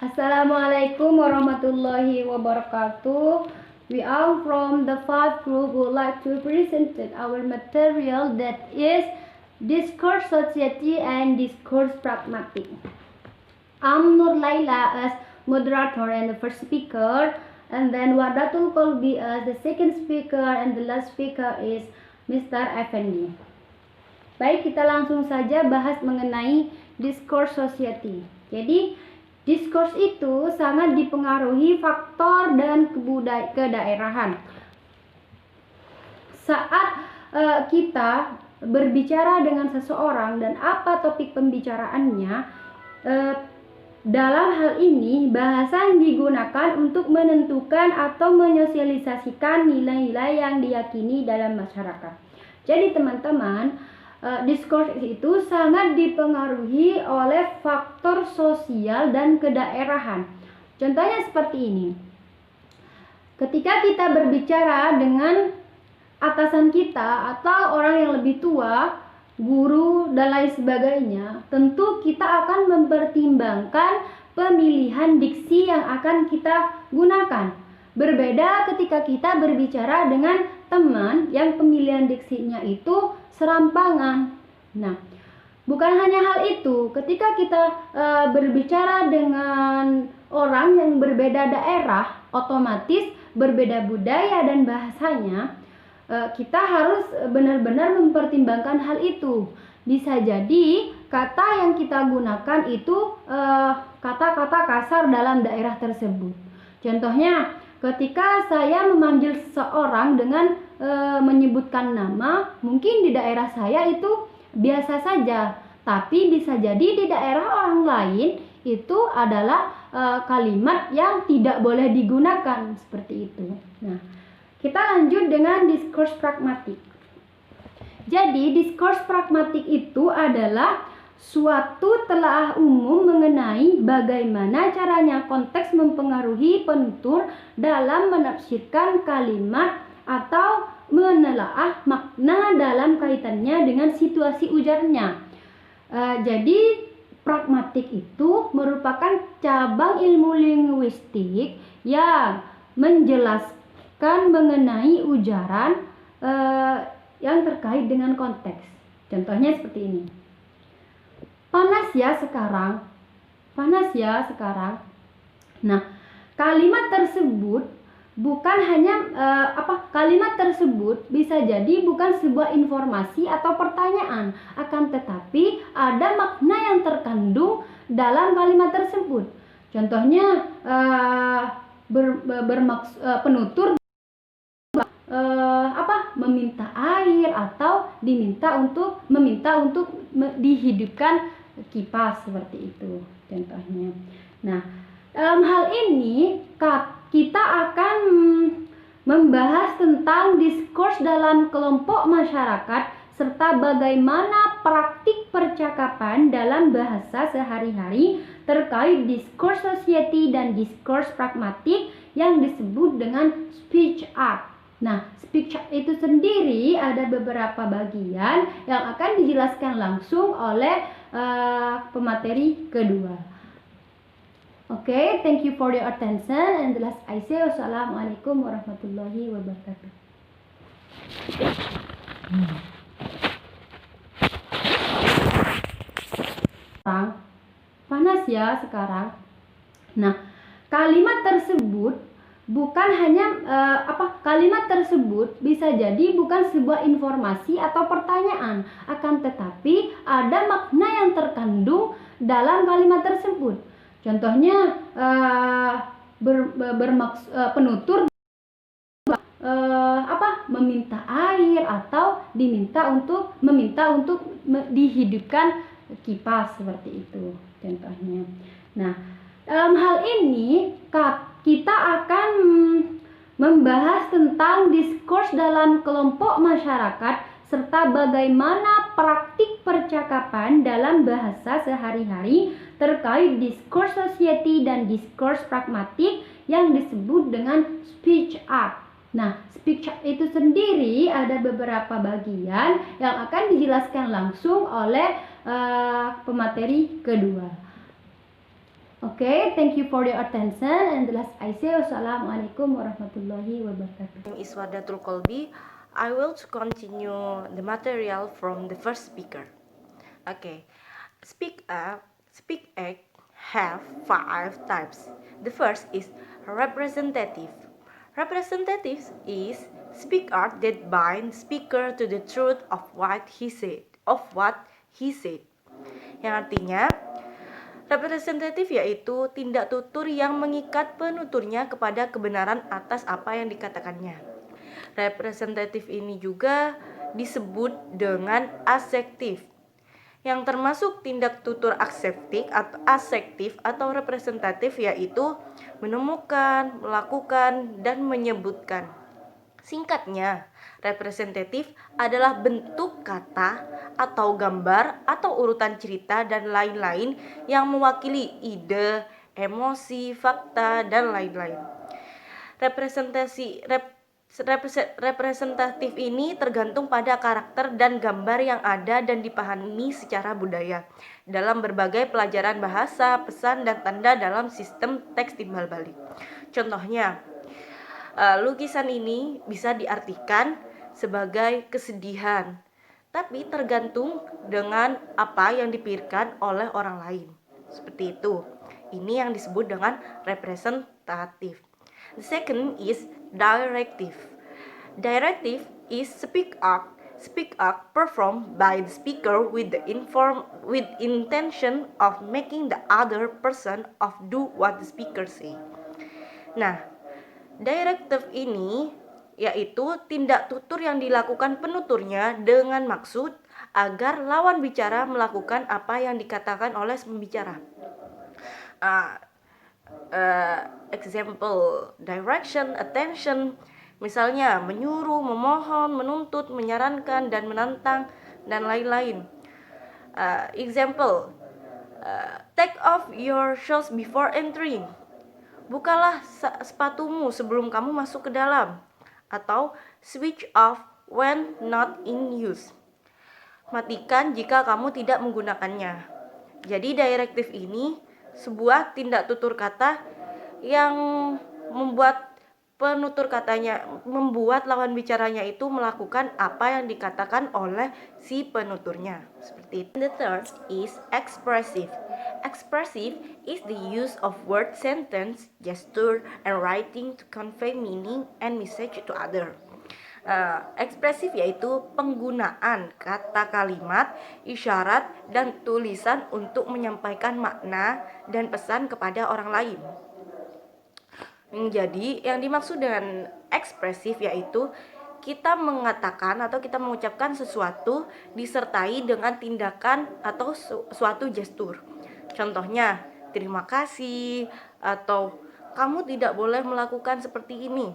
Assalamualaikum warahmatullahi wabarakatuh. We are from the 5th group would like to present our material that is Discourse Society and Discourse Pragmatic. I'm Nur Laila as moderator and the first speaker, and then Wadatul Kolbi as the second speaker, and the last speaker is Mr. Effendi. Baik, kita langsung saja bahas mengenai Discourse Society. Jadi, discourse itu sangat dipengaruhi faktor dan kedaerahan. Saat kita berbicara dengan seseorang dan apa topik pembicaraannya, dalam hal ini bahasa yang digunakan untuk menentukan atau menyosialisasikan nilai-nilai yang diyakini dalam masyarakat. Jadi teman-teman, discourse itu sangat dipengaruhi oleh faktor sosial dan kedaerahan. Contohnya seperti ini. Ketika kita berbicara dengan atasan kita atau orang yang lebih tua, guru dan lain sebagainya, tentu kita akan mempertimbangkan pemilihan diksi yang akan kita gunakan. Berbeda ketika kita berbicara dengan teman yang pemilihan diksinya itu serampangan. Nah, bukan hanya hal itu, ketika kita berbicara dengan orang yang berbeda daerah, otomatis berbeda budaya dan bahasanya, kita harus benar-benar mempertimbangkan hal itu. Bisa jadi kata yang kita gunakan itu kata-kata kasar dalam daerah tersebut. Contohnya, ketika saya memanggil seseorang dengan menyebutkan nama, mungkin di daerah saya itu biasa saja, tapi bisa jadi di daerah orang lain itu adalah kalimat yang tidak boleh digunakan seperti itu. Nah, kita lanjut dengan discourse pragmatik. Jadi, discourse pragmatik itu adalah suatu telaah umum mengenai bagaimana caranya konteks mempengaruhi penutur dalam menafsirkan kalimat atau menelaah makna dalam kaitannya dengan situasi ujarnya. Jadi, pragmatik itu merupakan cabang ilmu linguistik yang menjelaskan mengenai ujaran yang terkait dengan konteks. Contohnya seperti ini. Panas ya sekarang. Panas ya sekarang. Nah, kalimat tersebut bukan hanya kalimat tersebut bisa jadi bukan sebuah informasi atau pertanyaan, akan tetapi ada makna yang terkandung dalam kalimat tersebut. Contohnya penutur meminta air atau meminta untuk dihidupkan kipas seperti itu contohnya. Nah, dalam hal ini kita akan membahas tentang diskurs dalam kelompok masyarakat serta bagaimana praktik percakapan dalam bahasa sehari-hari terkait diskurs society dan diskurs pragmatik yang disebut dengan speech art. Nah, speech art itu sendiri ada beberapa bagian yang akan dijelaskan langsung oleh pemateri kedua. Okay, thank you for your attention, and the last I say wassalamualaikum warahmatullahi wabarakatuh. Panas ya sekarang. Nah, kalimat tersebut bukan hanya kalimat tersebut bisa jadi bukan sebuah informasi atau pertanyaan, akan tetapi ada makna yang terkandung dalam kalimat tersebut. Contohnya penutur meminta air atau meminta untuk dihidupkan kipas seperti itu contohnya. Nah, dalam hal ini kita akan membahas tentang diskurs dalam kelompok masyarakat serta bagaimana praktik percakapan dalam bahasa sehari-hari terkait diskurs society dan diskurs pragmatik yang disebut dengan speech art. Nah, speech art itu sendiri ada beberapa bagian yang akan dijelaskan langsung oleh pemateri kedua. Okay, thank you for your attention, and the last I say wassalamualaikum warahmatullahi wabarakatuh. My name is Wardatul Kolbi. I will continue the material from the first speaker. Okay, speak up, speak act have 5 types. The first is representative. Representative is speak art that bind speaker to the truth of what he said. Yang artinya representatif yaitu tindak tutur yang mengikat penuturnya kepada kebenaran atas apa yang dikatakannya. Representatif ini juga disebut dengan asektif, yang termasuk tindak tutur asektif atau representatif yaitu menemukan, melakukan, dan menyebutkan. Singkatnya, representatif adalah bentuk kata atau gambar atau urutan cerita dan lain-lain yang mewakili ide, emosi, fakta, dan lain-lain. Representatif ini tergantung pada karakter dan gambar yang ada dan dipahami secara budaya dalam berbagai pelajaran bahasa, pesan, dan tanda dalam sistem teks timbal balik. Contohnya, lukisan ini bisa diartikan sebagai kesedihan, tapi tergantung dengan apa yang dipikirkan oleh orang lain. Seperti itu. Ini yang disebut dengan representatif. The second is directive. Directive is speak up performed by the speaker with intention of making the other person of do what the speaker say. Nah, directive ini yaitu tindak tutur yang dilakukan penuturnya dengan maksud agar lawan bicara melakukan apa yang dikatakan oleh pembicara. Example, direction, attention, misalnya menyuruh, memohon, menuntut, menyarankan, dan menantang, dan lain-lain. Example, take off your shoes before entering. Bukalah sepatumu sebelum kamu masuk ke dalam. Atau switch off when not in use. Matikan jika kamu tidak menggunakannya. Jadi direktif ini sebuah tindak tutur kata yang membuat lawan bicaranya itu melakukan apa yang dikatakan oleh si penuturnya. Seperti itu. The third is expressive. Expressive is the use of word, sentence, gesture, and writing to convey meaning and message to other. Ekspresif yaitu penggunaan kata kalimat, isyarat, dan tulisan untuk menyampaikan makna dan pesan kepada orang lain. Jadi yang dimaksud dengan ekspresif yaitu kita mengatakan atau kita mengucapkan sesuatu disertai dengan tindakan atau suatu gestur. Contohnya, terima kasih atau kamu tidak boleh melakukan seperti ini.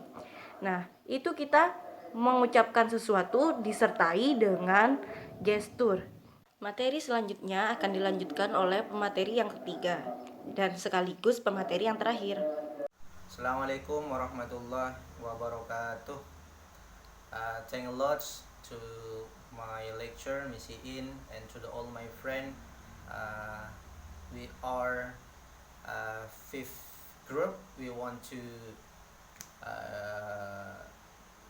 Nah, itu kita mengucapkan sesuatu disertai dengan gestur. Materi selanjutnya akan dilanjutkan oleh pemateri yang ketiga dan sekaligus pemateri yang terakhir. Assalamualaikum warahmatullahi wabarakatuh. Thank a lot to my lecturer, Miss In, and to all my friend. We are fifth group. We want to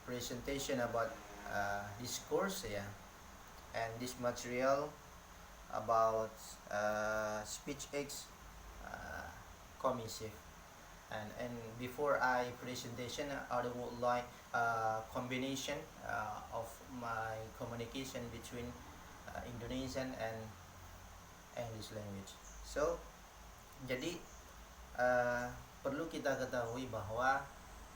presentation about this course, and this material about speech aids commissive. And before I presentation, I would like combination of my communication between Indonesian and English language. So, jadi perlu kita ketahui bahwa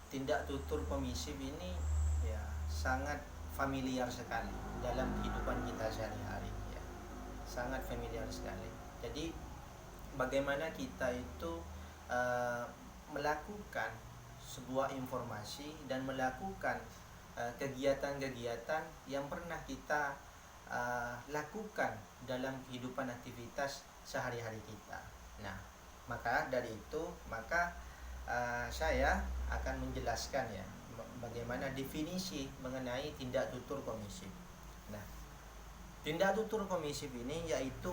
tindak tutur permisif ini ya sangat familiar sekali dalam kehidupan kita sehari-hari, ya. Sangat familiar sekali. Jadi bagaimana kita itu melakukan sebuah informasi dan melakukan kegiatan-kegiatan yang pernah kita lakukan dalam kehidupan aktivitas sehari-hari kita. Nah, maka dari itu saya akan menjelaskan ya bagaimana definisi mengenai tindak tutur komisif. Nah, tindak tutur komisif ini yaitu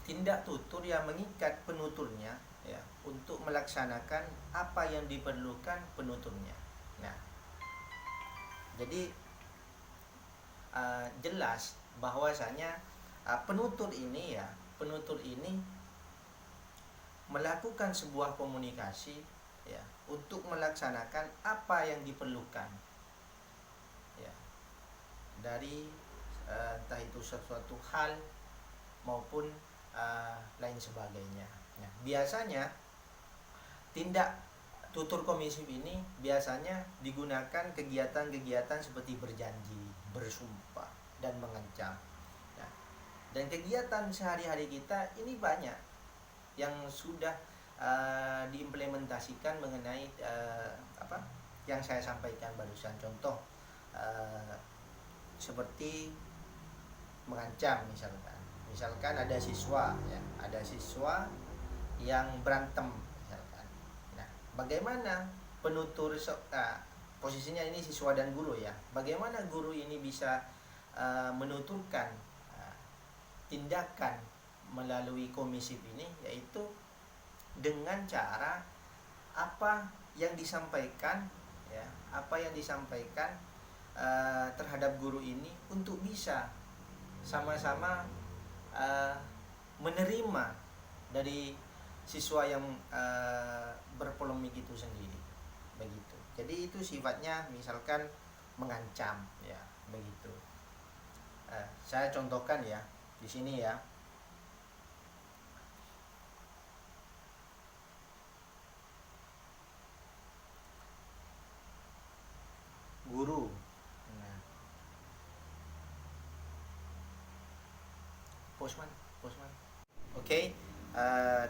tindak tutur yang mengikat penuturnya ya untuk melaksanakan apa yang diperlukan penuturnya. Nah, jadi jelas bahwasanya penutur ini melakukan sebuah komunikasi ya untuk melaksanakan apa yang diperlukan ya dari entah itu sesuatu hal maupun lain sebagainya. Nah, biasanya tindak tutur komisif ini biasanya digunakan kegiatan-kegiatan seperti berjanji, bersumpah, dan mengancam. Nah, dan kegiatan sehari-hari kita ini banyak yang sudah diimplementasikan mengenai yang saya sampaikan barusan. Contoh seperti mengancam, misalkan ada siswa yang berantem misalkan. Nah, bagaimana penutur posisinya ini siswa dan guru ya, bagaimana guru ini bisa menuturkan tindakan melalui komisif ini, yaitu dengan cara apa yang disampaikan terhadap guru ini untuk bisa sama-sama menerima dari siswa yang berpolemik itu sendiri, begitu. Jadi itu sifatnya misalkan mengancam ya, begitu. Saya contohkan ya di sini ya. Guru. Nah. Postman. Okay,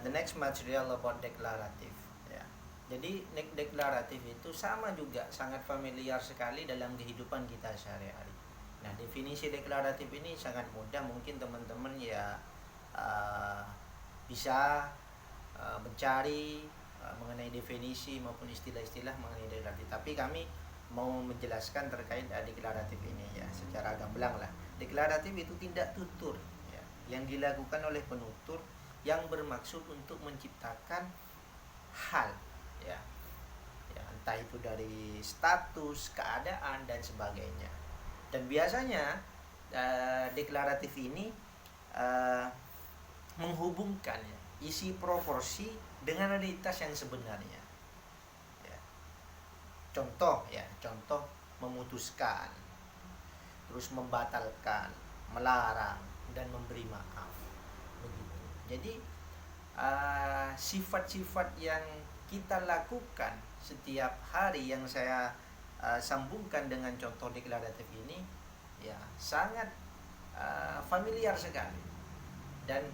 the next material about deklaratif. Ya. Jadi deklaratif itu sama juga sangat familiar sekali dalam kehidupan kita sehari-hari. Nah, definisi deklaratif ini sangat mudah, mungkin teman-teman ya bisa mencari mengenai definisi maupun istilah-istilah mengenai deklaratif. Tapi kami mau menjelaskan terkait deklaratif ini ya secara gamblang lah. Deklaratif itu tindak tutur ya, yang dilakukan oleh penutur yang bermaksud untuk menciptakan hal ya, entah itu dari status, keadaan dan sebagainya. Dan biasanya deklaratif ini menghubungkan ya, isi proporsi dengan realitas yang sebenarnya. Contoh memutuskan, terus membatalkan, melarang, dan memberi maaf, begitu. Jadi sifat-sifat yang kita lakukan setiap hari yang saya sambungkan dengan contoh deklaratif ini ya sangat familiar sekali, dan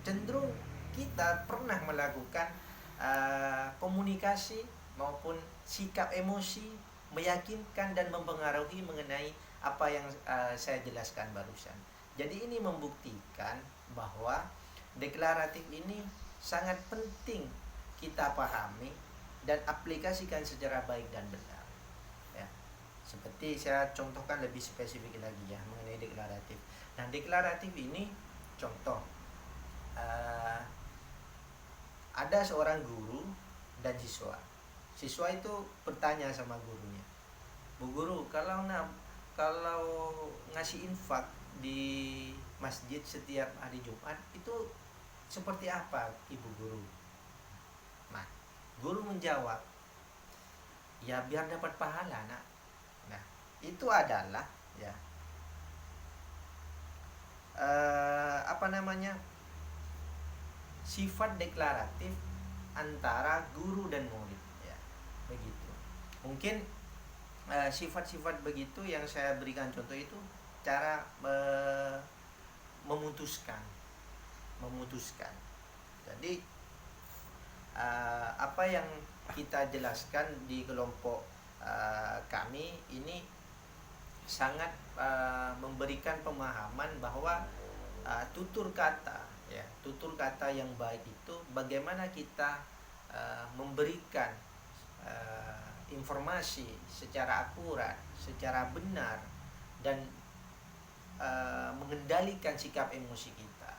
cenderung kita pernah melakukan komunikasi maupun sikap emosi meyakinkan dan mempengaruhi mengenai apa yang saya jelaskan barusan. Jadi ini membuktikan bahwa deklaratif ini sangat penting kita pahami dan aplikasikan secara baik dan benar. Ya. Seperti saya contohkan lebih spesifik lagi ya mengenai deklaratif. Nah, deklaratif ini contoh ada seorang guru dan siswa. Siswa itu bertanya sama gurunya, "Bu guru, kalau ngasih infak di masjid setiap hari Jumat itu seperti apa Ibu guru?" Nah, guru menjawab, "Ya biar dapat pahala, Nak." Nah, itu adalah ya sifat deklaratif antara guru dan murid ya, begitu. Mungkin sifat-sifat begitu yang saya berikan contoh itu cara memutuskan. Jadi apa yang kita jelaskan di kelompok kami ini sangat memberikan pemahaman bahwa tutur kata yang baik itu bagaimana kita memberikan informasi secara akurat, secara benar, dan mengendalikan sikap emosi kita.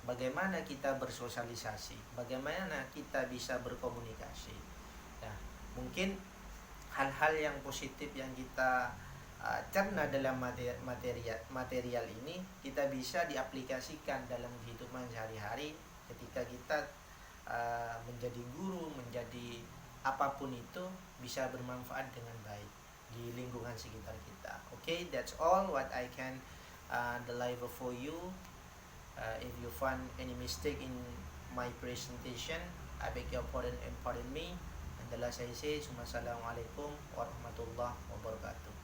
bagaimana kita bersosialisasi, bagaimana kita bisa berkomunikasi. Nah, mungkin hal-hal yang positif yang kita cerna dalam material ini kita bisa diaplikasikan dalam kehidupan sehari-hari ketika kita menjadi guru, menjadi apapun itu bisa bermanfaat dengan baik di lingkungan sekitar kita. Okay, that's all what I can deliver for you. If you find any mistake in my presentation, I beg your pardon and pardon me. And the last I say, Assalamualaikum warahmatullahi wabarakatuh.